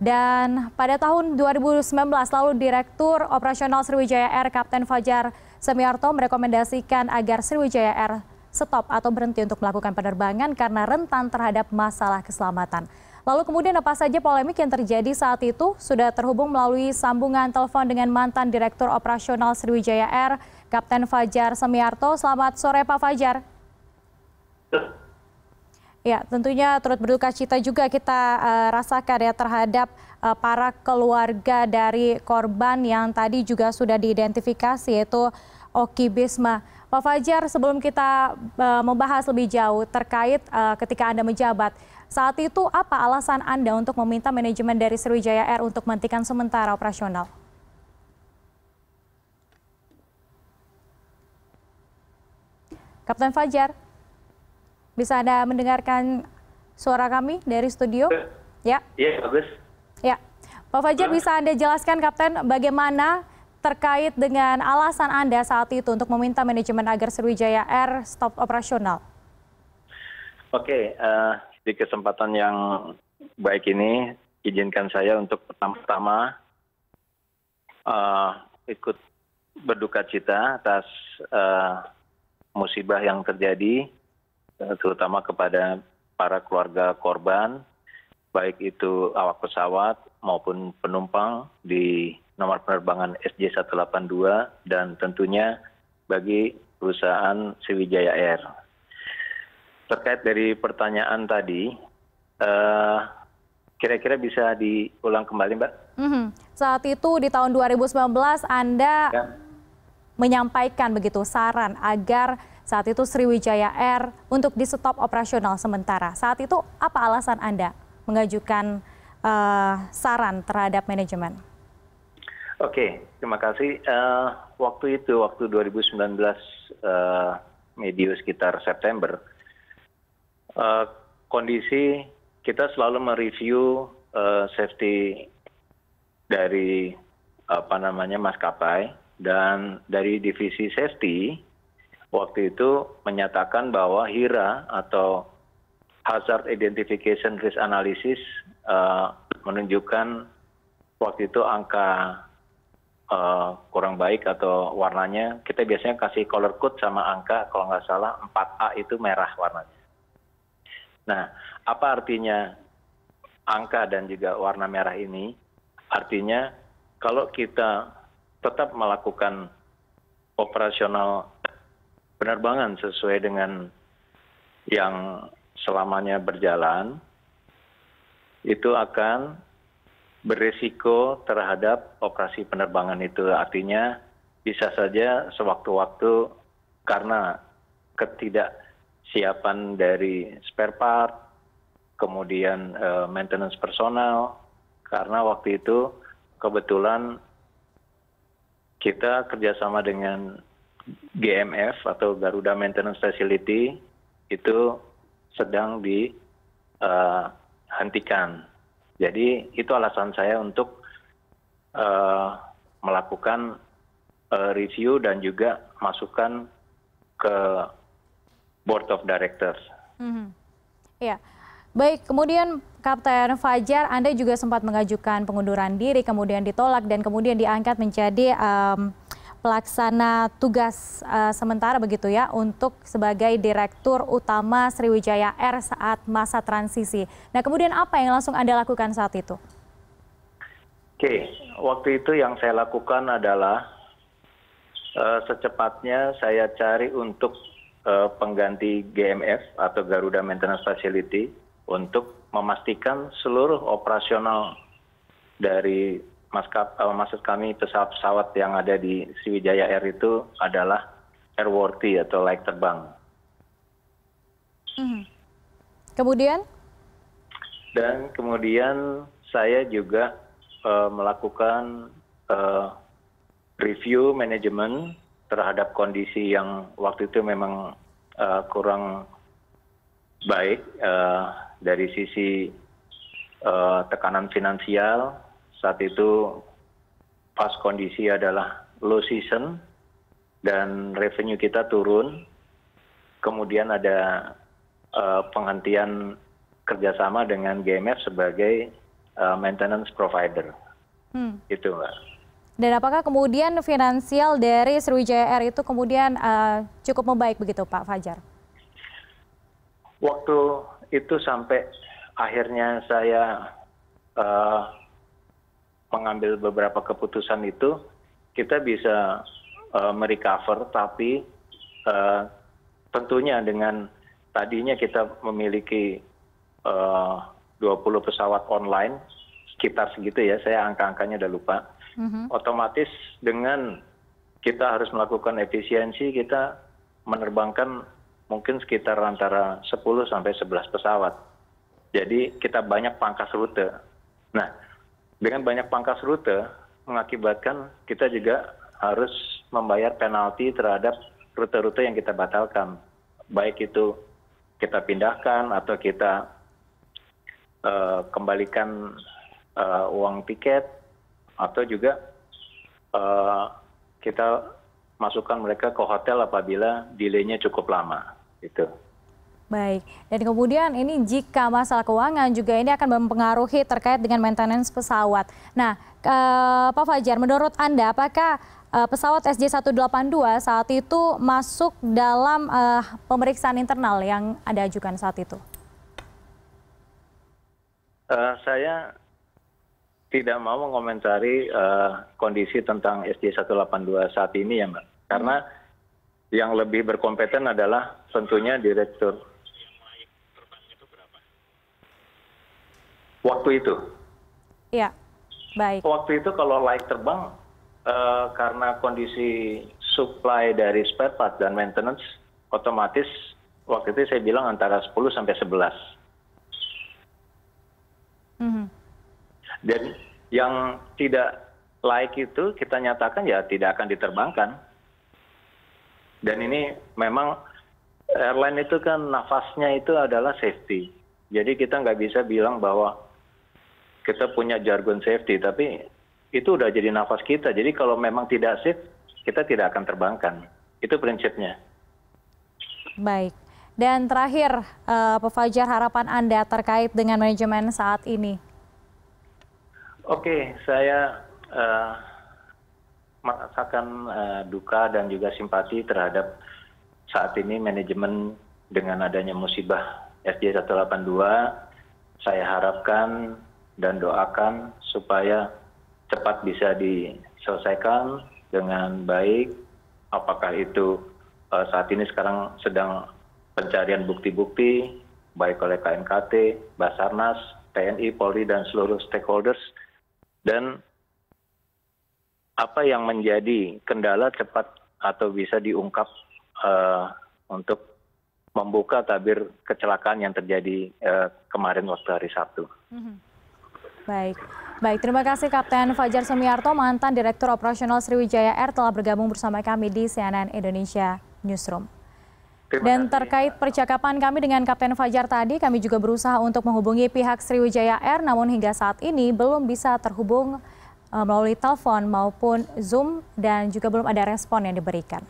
Dan pada tahun 2019 lalu Direktur Operasional Sriwijaya Air Kapten Fajar Semiarto merekomendasikan agar Sriwijaya Air stop atau berhenti untuk melakukan penerbangan karena rentan terhadap masalah keselamatan. Lalu kemudian apa saja polemik yang terjadi saat itu? Sudah terhubung melalui sambungan telepon dengan mantan Direktur Operasional Sriwijaya Air, Kapten Fajar Semiarto. Selamat sore Pak Fajar. Ya, tentunya turut berduka cita juga kita rasakan ya terhadap para keluarga dari korban yang tadi juga sudah diidentifikasi, yaitu Oki Bisma. Pak Fajar, sebelum kita membahas lebih jauh terkait ketika Anda menjabat, saat itu apa alasan Anda untuk meminta manajemen dari Sriwijaya Air untuk menghentikan sementara operasional? Kapten Fajar, bisa Anda mendengarkan suara kami dari studio? Ya. Iya, bagus. Ya. Pak Fajar, bisa Anda jelaskan, Kapten, bagaimana terkait dengan alasan Anda saat itu untuk meminta manajemen agar Sriwijaya Air stop operasional? Oke, di kesempatan yang baik ini, izinkan saya untuk pertama-tama ikut berduka cita atas musibah yang terjadi, terutama kepada para keluarga korban, baik itu awak pesawat maupun penumpang di nomor penerbangan SJ182 dan tentunya bagi perusahaan Sriwijaya Air. Terkait dari pertanyaan tadi, kira-kira bisa diulang kembali, Mbak? Saat itu di tahun 2019 Anda menyampaikan begitu saran agar saat itu Sriwijaya Air untuk di stop operasional sementara. Saat itu apa alasan Anda mengajukan saran terhadap manajemen? Oke, terima kasih. Waktu 2019 medio sekitar September, kondisi kita selalu mereview safety dari maskapai, dan dari divisi safety waktu itu menyatakan bahwa HIRA atau Hazard Identification Risk Analysis menunjukkan waktu itu angka kurang baik atau warnanya, kita biasanya kasih color code sama angka, kalau nggak salah 4A itu merah warnanya. Nah, apa artinya angka dan juga warna merah ini? Artinya kalau kita tetap melakukan operasional penerbangan sesuai dengan yang selamanya berjalan, itu akan berisiko terhadap operasi penerbangan itu. Artinya bisa saja sewaktu-waktu karena ketidaksiapan dari spare part, kemudian maintenance personal, karena waktu itu kebetulan kita kerjasama dengan GMF atau Garuda Maintenance Facility itu sedang dihentikan. Jadi itu alasan saya untuk melakukan review dan juga masukan ke Board of Directors. Ya, baik. Kemudian Kapten Fajar, Anda juga sempat mengajukan pengunduran diri, kemudian ditolak dan kemudian diangkat menjadi pelaksana tugas sementara begitu ya untuk sebagai Direktur Utama Sriwijaya Air saat masa transisi. Nah, kemudian apa yang langsung Anda lakukan saat itu? Oke, waktu itu yang saya lakukan adalah secepatnya saya cari untuk pengganti GMF atau Garuda Maintenance Facility untuk memastikan seluruh operasional dari maksud kami pesawat-pesawat yang ada di Sriwijaya Air itu adalah airworthy atau layak terbang. Kemudian? Dan kemudian saya juga melakukan review manajemen terhadap kondisi yang waktu itu memang kurang baik dari sisi tekanan finansial. Saat itu pas kondisi adalah low season dan revenue kita turun. Kemudian ada penghentian kerjasama dengan GMF sebagai maintenance provider. Itu, Mbak. Dan apakah kemudian finansial dari Sriwijaya Air itu kemudian cukup membaik begitu Pak Fajar? Waktu itu sampai akhirnya saya mengambil beberapa keputusan itu, kita bisa merecover, tapi tentunya dengan tadinya kita memiliki 20 pesawat online, sekitar segitu ya, saya angka-angkanya udah lupa. Otomatis dengan kita harus melakukan efisiensi, kita menerbangkan mungkin sekitar antara 10 sampai 11 pesawat. Jadi kita banyak pangkas rute. Nah, dengan banyak pangkas rute mengakibatkan kita juga harus membayar penalti terhadap rute-rute yang kita batalkan. Baik itu kita pindahkan atau kita kembalikan uang tiket, atau juga kita masukkan mereka ke hotel apabila delay-nya cukup lama. Gitu. Baik, dan kemudian ini jika masalah keuangan juga ini akan mempengaruhi terkait dengan maintenance pesawat. Nah, Pak Fajar, menurut Anda apakah pesawat SJ182 saat itu masuk dalam pemeriksaan internal yang Anda ajukan saat itu? Saya tidak mau mengomentari kondisi tentang SJ182 saat ini ya, Mbak. Karena yang lebih berkompeten adalah tentunya direktur. Waktu itu? Iya, baik. Waktu itu kalau layak terbang, karena kondisi supply dari spare part dan maintenance, otomatis waktu itu saya bilang antara 10 sampai 11. Dan yang tidak layak itu kita nyatakan ya tidak akan diterbangkan. Dan ini memang airline itu kan nafasnya itu adalah safety. Jadi kita nggak bisa bilang bahwa kita punya jargon safety, tapi itu udah jadi nafas kita. Jadi kalau memang tidak safe, kita tidak akan terbangkan. Itu prinsipnya. Baik. Dan terakhir, Pak Fajar, harapan Anda terkait dengan manajemen saat ini? Oke, saya merasakan duka dan juga simpati terhadap saat ini manajemen dengan adanya musibah SJ182. Saya harapkan dan doakan supaya cepat bisa diselesaikan dengan baik. Apakah itu saat ini sekarang sedang pencarian bukti-bukti baik oleh KNKT, Basarnas, TNI, Polri, dan seluruh stakeholders. Dan apa yang menjadi kendala cepat atau bisa diungkap untuk membuka tabir kecelakaan yang terjadi kemarin waktu hari Sabtu. Baik, terima kasih Kapten Fajar Semiarto, mantan Direktur Operasional Sriwijaya Air telah bergabung bersama kami di CNN Indonesia Newsroom. Dan terkait percakapan kami dengan Kapten Fajar tadi, kami juga berusaha untuk menghubungi pihak Sriwijaya Air, namun hingga saat ini belum bisa terhubung melalui telepon maupun Zoom dan juga belum ada respon yang diberikan.